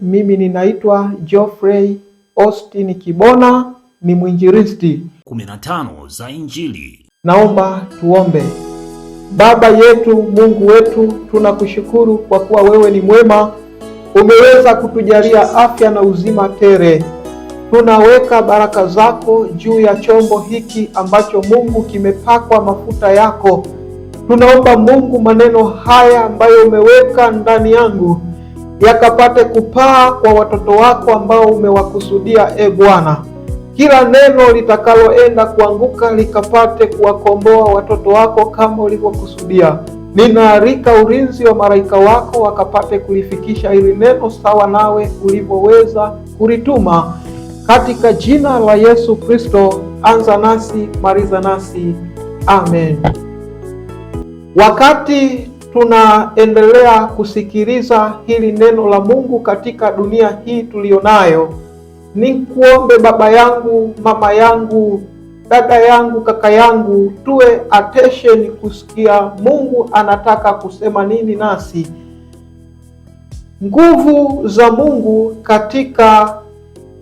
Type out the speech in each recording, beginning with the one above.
Mimi ninaitwa Geoffrey Austin Kibona, ni mwinjilisti. 15 za Injili. Naomba tuombe. Baba yetu, Mungu wetu, tunakushukuru kwa kuwa wewe ni mwema. Umeweza kutujalia afya na uzima tele. Tunaweka baraka zako juu ya chombo hiki ambacho Mungu kimepakwa mafuta yako. Tunaomba Mungu, maneno haya ambayo umeweka ndani yangu yakapate kupaa kwa watoto wako ambao umewakusudia, Bwana. Kila neno litakaloenda kuanguka likapate kuwakomboa watoto wako kama ulivyokusudia. Ninaalika ulinzi wa malaika wako wakapate kulifikisha hili neno sawa nawe ulivyoweza kulituma. Katika jina la Yesu Kristo, anza nasi, maliza nasi. Amen. Wakati tunaendelea kusikiliza hili neno la Mungu katika dunia hii tulionayo, ni kuombe baba yangu, mama yangu, dada yangu, kaka yangu, tuwe attention kusikia Mungu anataka kusema nini nasi. Nguvu za Mungu katika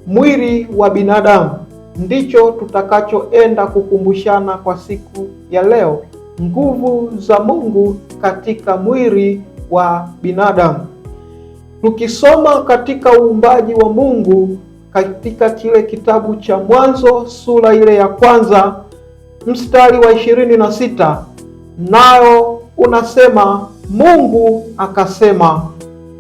mwili wa binadamu ndicho tutakachoenda kukumbushana kwa siku ya leo. Nguvu za Mungu katika mwili wa binadamu. Tukisoma katika uumbaji wa Mungu katika kile kitabu cha Mwanzo sura ile ya kwanza mstari wa 26, nao unasema, Mungu akasema,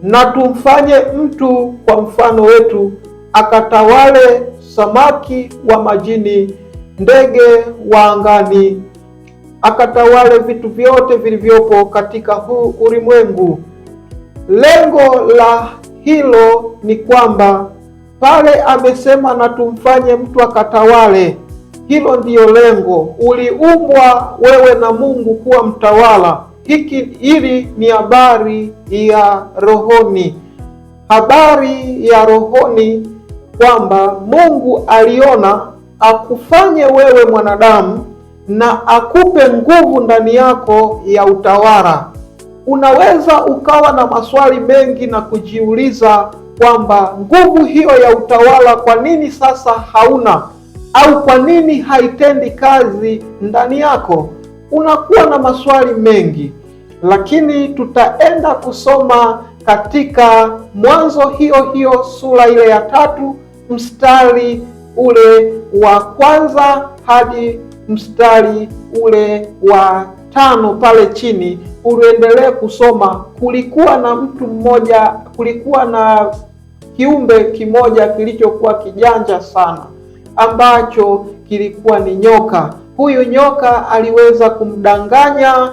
na tumfanye mtu kwa mfano wetu, akatawale samaki wa majini, ndege wa angani, akatawale vitu vyote vilivyopo katika huu ulimwengu. Lengo la hilo ni kwamba pale amesema na tumfanye mtu akatawale, hilo ndiyo lengo. Uliumbwa wewe na Mungu kuwa mtawala. Hili ni habari ya rohoni. Habari ya rohoni kwamba Mungu aliona akufanye wewe mwanadamu na akupe nguvu ndani yako ya utawala. Unaweza ukawa na maswali mengi na kujiuliza kwamba nguvu hiyo ya utawala kwa nini sasa hauna, au kwa nini haitendi kazi ndani yako? Unakuwa na maswali mengi, lakini tutaenda kusoma katika Mwanzo hiyo sura ile ya 3 mstari ule wa kwanza hadi mstari ule wa 5 pale chini. Uendelee kusoma. Kulikuwa na mtu mmoja, kulikuwa na kiumbe kimoja kilichokuwa kijanja sana, ambacho kilikuwa ni nyoka. Huyu nyoka aliweza kumdanganya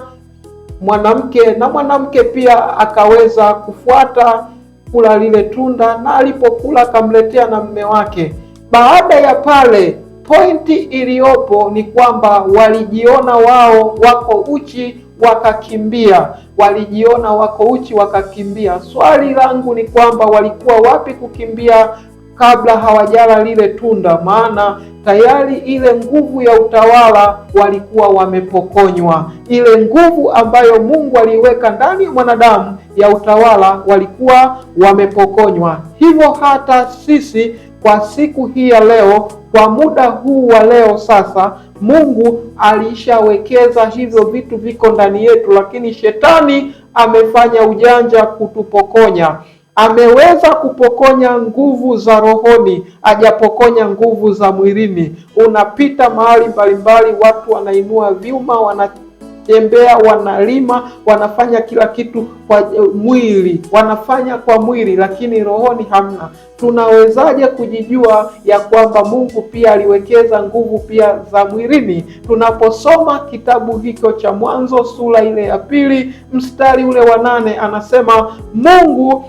mwanamke, na mwanamke pia akaweza kufuata kula lile tunda, na alipokula akamletea na mume wake. Baada ya pale, pointi iliyopo ni kwamba walijiona wao wako uchi wakakimbia. Walijiona wako uchi wakakimbia. Swali langu ni kwamba walikuwa wapi kukimbia kabla hawajala lile tunda? Maana tayari ile nguvu ya utawala walikuwa wamepokonywa. Ile nguvu ambayo Mungu aliweka ndani ya mwanadamu ya utawala walikuwa wamepokonywa. Hivyo hata sisi kwa siku hii ya leo, kwa muda huu wa leo sasa, Mungu alishawekeza hivyo vitu viko ndani yetu, lakini shetani amefanya ujanja kutupokonya. Ameweza kupokonya nguvu za rohoni, hajapokonya nguvu za mwilini. Unapita mahali mbalimbali, watu wanainua vyuma, wanatembea, wanalima, wanafanya kila kitu kwa mwili, wanafanya kwa mwili, lakini rohoni hamna. Tunawezaje kujijua ya kwamba Mungu pia aliwekeza nguvu pia za mwilini? Tunaposoma kitabu hicho cha Mwanzo sura ile ya 2 mstari ule wa 8, anasema Mungu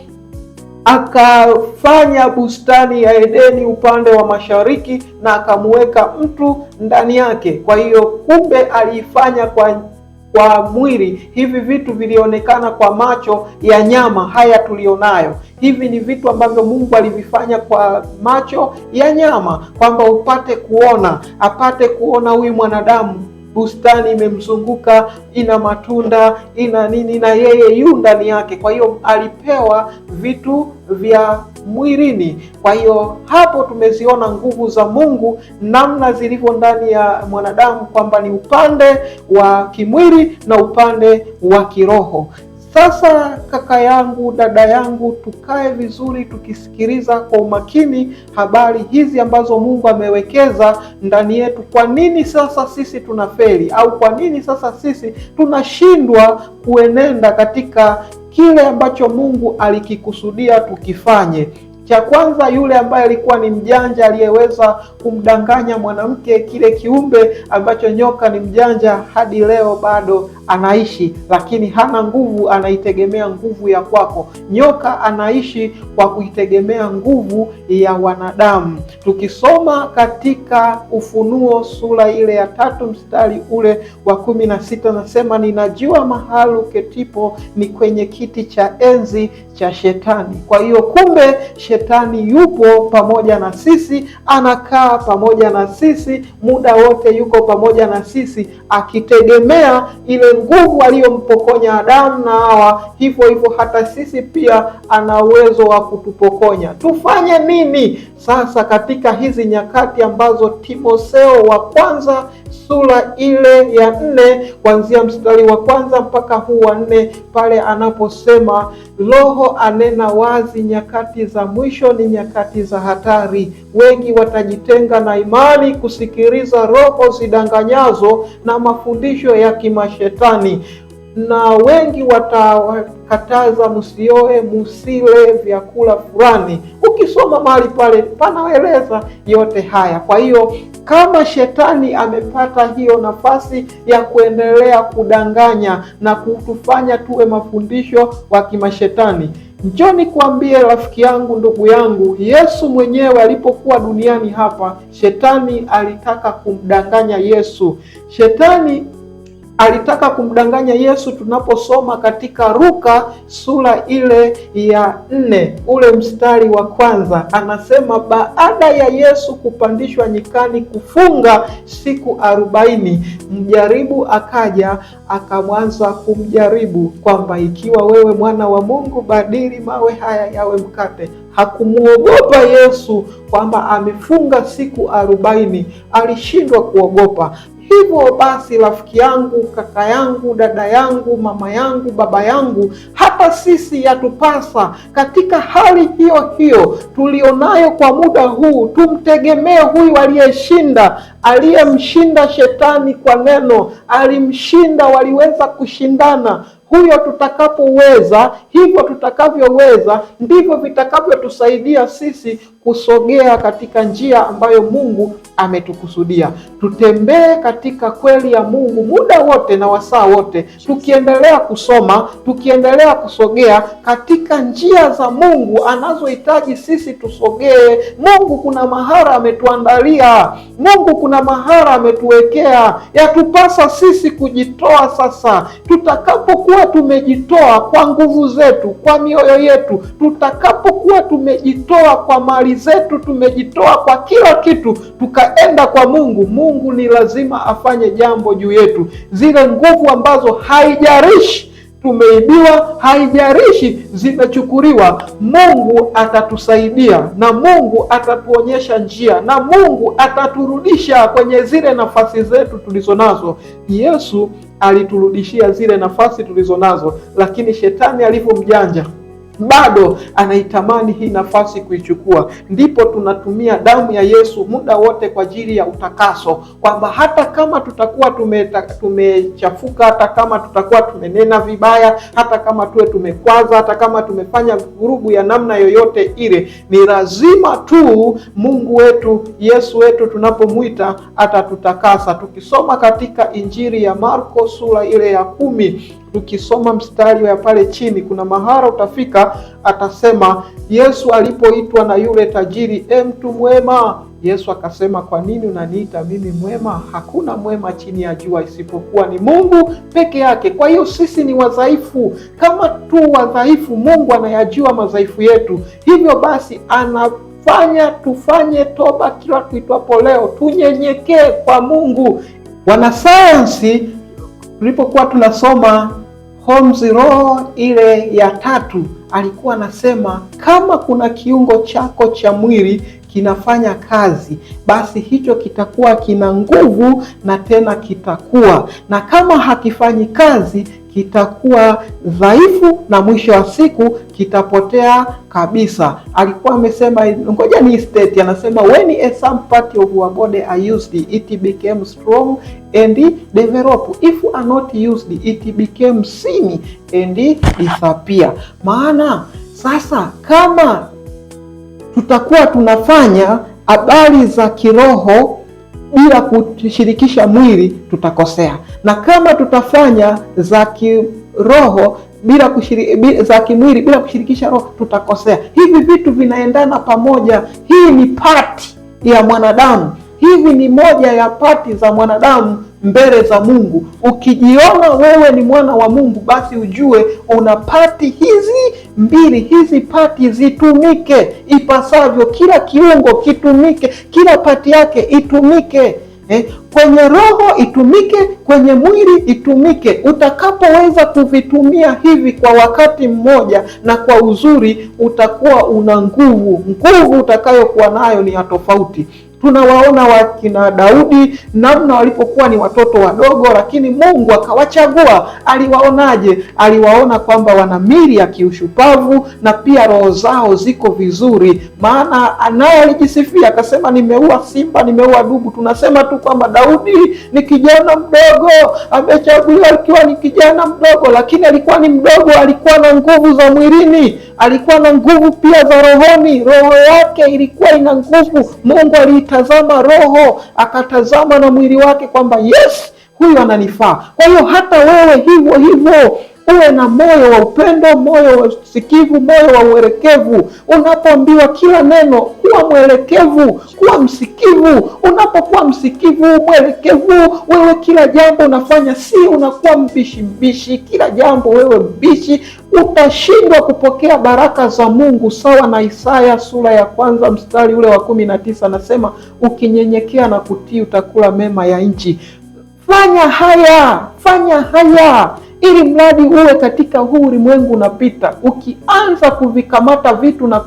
akafanya bustani ya Edeni upande wa mashariki na akamuweka mtu ndani yake. Kwa hiyo kumbe aliifanya kwa mwili. Hivi vitu vilionekana kwa macho ya nyama haya tulionayo. Hivi ni vitu ambavyo Mungu alivifanya kwa macho ya nyama, kwamba upate kuona, apate kuona huyu mwanadamu bustani imemzunguka, ina matunda, ina nini, na yeye yu ndani yake. Kwa hiyo alipewa vitu vya mwilini. Kwa hiyo hapo tumeziona nguvu za Mungu namna zilivyo ndani ya mwanadamu, kwamba ni upande wa kimwili na upande wa kiroho. Sasa kaka yangu, dada yangu, tukae vizuri tukisikiliza kwa umakini habari hizi ambazo Mungu amewekeza ndani yetu. Kwa nini sasa sisi tunafeli, au kwa nini sasa sisi tunashindwa kuenenda katika kile ambacho Mungu alikikusudia tukifanye? Cha kwanza, yule ambaye alikuwa ni mjanja aliyeweza kumdanganya mwanamke, kile kiumbe ambacho nyoka ni mjanja, hadi leo bado anaishi, lakini hana nguvu, anaitegemea nguvu ya kwako. Nyoka anaishi kwa kuitegemea nguvu ya wanadamu. Tukisoma katika Ufunuo sura ile ya 3 mstari ule wa 16, nasema ninajua mahali uketipo ni kwenye kiti cha enzi cha Shetani. Kwa hiyo kumbe Shetani yupo pamoja na sisi, anakaa pamoja na sisi, muda wote yuko pamoja na sisi, akitegemea ile nguvu aliyompokonya Adamu na Hawa. Hivyo hivyo hata sisi pia ana uwezo wa kutupokonya. Tufanye nini sasa katika hizi nyakati ambazo Timotheo wa kwanza sura ile ya 4 kuanzia mstari wa 1 mpaka huu wa 4, pale anaposema Roho anena wazi, nyakati za mwisho ni nyakati za hatari. Wengi watajitenga na imani, kusikiliza roho zidanganyazo na mafundisho ya kimashetani, na wengi watakataza msioe, musile vyakula fulani. Ukisoma mahali pale panaeleza yote haya. Kwa hiyo kama Shetani amepata hiyo nafasi ya kuendelea kudanganya na kutufanya tuwe mafundisho wa kimashetani, njoni kuambie rafiki yangu, ndugu yangu, Yesu mwenyewe alipokuwa duniani hapa, Shetani alitaka kumdanganya Yesu. Shetani alitaka kumdanganya Yesu. Tunaposoma katika Luka sura ile ya 4 ule mstari wa 1, anasema baada ya Yesu kupandishwa nyikani kufunga siku 40, mjaribu akaja akamwanza kumjaribu kwamba ikiwa wewe mwana wa Mungu, badili mawe haya yawe mkate. Hakumuogopa Yesu kwamba amefunga siku 40, alishindwa kuogopa. Hivyo basi, rafiki yangu, kaka yangu, dada yangu, mama yangu, baba yangu, hata sisi yatupasa katika hali hiyo hiyo tulionayo kwa muda huu, tumtegemee huyu aliyeshinda, aliyemshinda Shetani kwa neno, alimshinda, waliweza kushindana. Huyo tutakapoweza, hivyo tutakavyoweza, ndivyo vitakavyotusaidia sisi kusogea katika njia ambayo Mungu ametukusudia. Tutembee katika kweli ya Mungu muda wote na wasaa wote, tukiendelea kusoma, tukiendelea kusogea katika njia za Mungu anazohitaji sisi tusogee. Mungu kuna mahara ametuandalia, Mungu kuna mahara ametuwekea. Yatupasa sisi kujitoa sasa. Tutakapokuwa tumejitoa kwa nguvu zetu, kwa mioyo yetu, tutakapokuwa tumejitoa kwa mali zetu, tumejitoa kwa kila kitu, tukaenda kwa Mungu, Mungu ni lazima afanye jambo juu yetu. Zile nguvu ambazo haijarishi tumeibiwa, haijarishi zimechukuliwa, Mungu atatusaidia, na Mungu atatuonyesha njia, na Mungu ataturudisha kwenye zile nafasi zetu tulizonazo. Yesu aliturudishia zile nafasi tulizonazo, lakini Shetani alivyomjanja bado anaitamani hii nafasi kuichukua. Ndipo tunatumia damu ya Yesu muda wote kwa ajili ya utakaso, kwamba hata kama tutakuwa tumechafuka, hata kama tutakuwa tumenena vibaya, hata kama tuwe tumekwaza, hata kama tumefanya vurugu ya namna yoyote ile, ni lazima tu Mungu wetu, Yesu wetu, tunapomwita atatutakasa. Tukisoma katika Injili ya Marko sura ile ya 10, tukisoma mstari wa pale chini, kuna mahara utafika, atasema Yesu alipoitwa na yule tajiri, mtu mwema, Yesu akasema, kwa nini unaniita mimi mwema? Hakuna mwema chini ya jua isipokuwa ni Mungu peke yake. Kwa hiyo sisi ni wadhaifu. Kama tu wadhaifu, Mungu anayajua madhaifu yetu. Hivyo basi tufanye toba kila tuitwapo leo, tunyenyekee kwa Mungu. Wanasayansi tulipokuwa tunasoma Holmes Law ile ya 3, alikuwa anasema kama kuna kiungo chako cha mwili kinafanya kazi, basi hicho kitakuwa kina nguvu na tena kitakuwa, na kama hakifanyi kazi kitakuwa dhaifu na mwisho wa siku kitapotea kabisa. Alikuwa amesema, ngoja ni state, anasema when some part of our body are used, it became strong and develop. If are not used, it became sin and disappear. Maana sasa kama tutakuwa tunafanya habari za kiroho bila kushirikisha mwili, tutakosea, na kama tutafanya za kiroho za kimwili bila kushirikisha roho, tutakosea. Hivi vitu vinaendana pamoja. Hii ni pati ya mwanadamu, hivi ni moja ya pati za mwanadamu mbele za Mungu. Ukijiona wewe ni mwana wa Mungu, basi ujue una pati hizi mbili. Hizi pati zitumike ipasavyo, kila kiungo kitumike, kila pati yake itumike. Kwenye roho itumike, kwenye mwili itumike. Utakapoweza kuvitumia hivi kwa wakati mmoja na kwa uzuri, utakuwa una nguvu. Nguvu utakayokuwa nayo ni ya tofauti. Tunawaona wakina Daudi namna walipokuwa ni watoto wadogo, lakini Mungu akawachagua. Aliwaonaje? Aliwaona kwamba wana mili ya kiushupavu na pia roho zao ziko vizuri. Maana anaye alijisifia akasema, nimeua simba, nimeua dubu. Tunasema tu kwamba Daudi ni kijana mdogo, amechaguliwa akiwa ni kijana mdogo, lakini alikuwa ni mdogo, alikuwa na nguvu za mwilini, alikuwa na nguvu pia za rohoni. Roho yake ilikuwa ina nguvu. Mungu alitazama roho, akatazama na mwili wake kwamba yes, huyu ananifaa. Kwa hiyo hata wewe hivyo hivyo uwe na moyo wa upendo, moyo wa sikivu, moyo wa uelekevu. Unapoambiwa kila neno, kuwa mwelekevu, kuwa msikivu. Unapokuwa msikivu, mwelekevu, wewe kila jambo unafanya, si unakuwa mbishi. Kila jambo wewe mbishi, utashindwa kupokea baraka za Mungu. Sawa na Isaya sura ya 1 mstari ule wa 19, anasema ukinyenyekea na kutii utakula mema ya nchi. Fanya haya ili mradi uwe katika huu ulimwengu unapita. Ukianza kuvikamata vitu na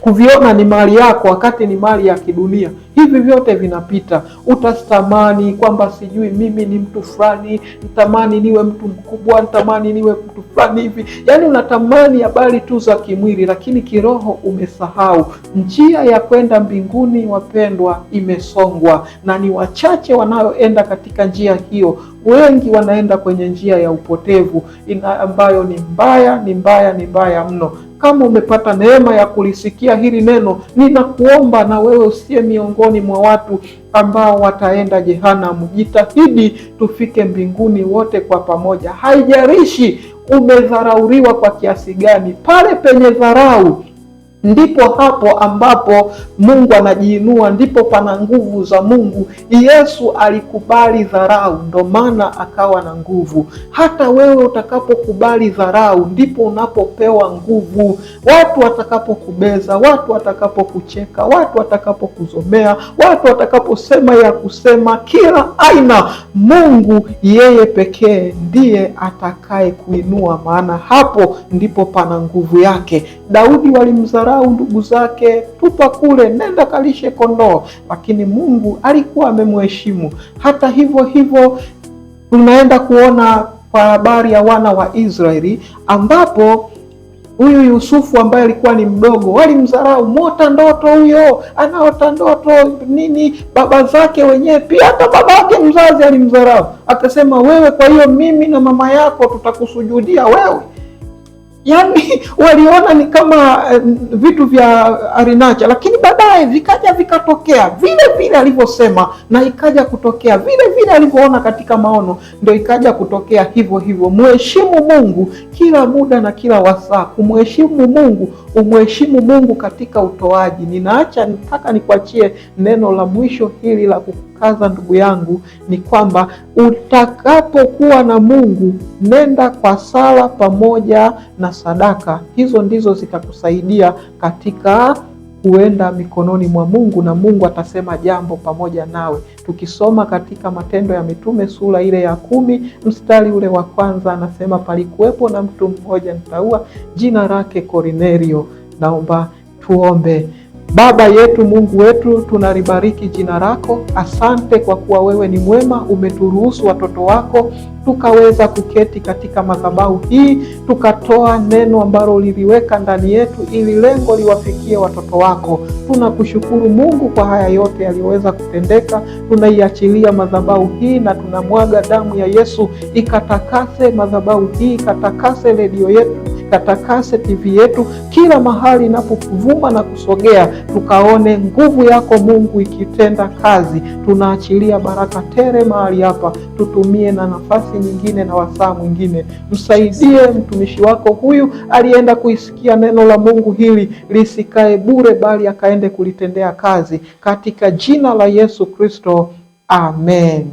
kuviona ni mali yako wakati ni mali ya kidunia, hivi vyote vinapita. Utatamani kwamba sijui mimi ni mtu fulani, nitamani niwe mtu mkubwa, nitamani niwe mtu fulani hivi. Yaani unatamani habari tu za kimwili, lakini kiroho umesahau. Njia ya kwenda mbinguni, wapendwa, imesongwa, na ni wachache wanaoenda katika njia hiyo. Wengi wanaenda kwenye njia ya upotevu ambayo ni mbaya mno. Kama umepata neema ya kulisikia hili neno, ninakuomba na wewe usiye miongoni mwa watu ambao wataenda jehanamu. Jitahidi tufike mbinguni wote kwa pamoja. Haijalishi umedharauriwa kwa kiasi gani. Pale penye dharau ndipo hapo ambapo Mungu anajiinua, ndipo pana nguvu za Mungu. Yesu alikubali dharau, ndo maana akawa na nguvu. Hata wewe utakapokubali dharau, ndipo unapopewa nguvu. Watu watakapokubeza, watu watakapokucheka, watu watakapokuzomea, watu watakaposema ya kusema kila aina, Mungu yeye pekee ndiye atakaye kuinua, maana hapo ndipo pana nguvu yake. Daudi walimdharau ndugu zake, tupa kule, nenda kalishe kondoo, lakini Mungu alikuwa amemheshimu. Hata hivyo tunaenda kuona kwa habari ya wana wa Israeli, ambapo huyu Yusufu ambaye alikuwa ni mdogo walimdharau. Mota ndoto huyo, anaota ndoto nini? Baba zake wenyewe pia, hata babake mzazi alimdharau, akasema wewe, kwa hiyo mimi na mama yako tutakusujudia wewe. Yaani waliona ni kama vitu vya arinacha, lakini baadaye vikatokea vile alivyosema, na ikaja kutokea vile alivyoona katika maono, ndio ikaja kutokea hivyo. Mheshimu Mungu kila muda na kila wasaa. Kumheshimu Mungu, umheshimu Mungu katika utoaji. Nataka nikuachie neno la mwisho hili la kukaza, ndugu yangu, ni kwamba utakapokuwa na Mungu, nenda kwa sala pamoja na sadaka. Hizo ndizo zitakusaidia katika huenda mikononi mwa Mungu na Mungu atasema jambo pamoja nawe. Tukisoma katika Matendo ya Mitume sura ile ya 10 mstari ule wa kwanza, anasema palikuwepo na mtu mmoja mtaua, jina lake Kornelio. Naomba tuombe. Baba yetu, Mungu wetu, tunalibariki jina lako. Asante kwa kuwa wewe ni mwema, umeturuhusu watoto wako tukaweza kuketi katika madhabahu hii, tukatoa neno ambalo uliliweka ndani yetu ili lengo liwafikie watoto wako. Tunakushukuru Mungu kwa haya yote yaliyoweza kutendeka. Tunaiachilia madhabahu hii na tunamwaga damu ya Yesu ikatakase madhabahu hii, ikatakase redio yetu, katakase TV yetu, kila mahali inapovuma na kusogea, tukaone nguvu yako Mungu ikitenda kazi. Tunaachilia baraka tele mahali hapa, tutumie na nafasi nyingine na wasaa mwingine. Msaidie mtumishi wako huyu alienda kuisikia neno la Mungu hili, lisikae bure, bali akaende kulitendea kazi, katika jina la Yesu Kristo, amen.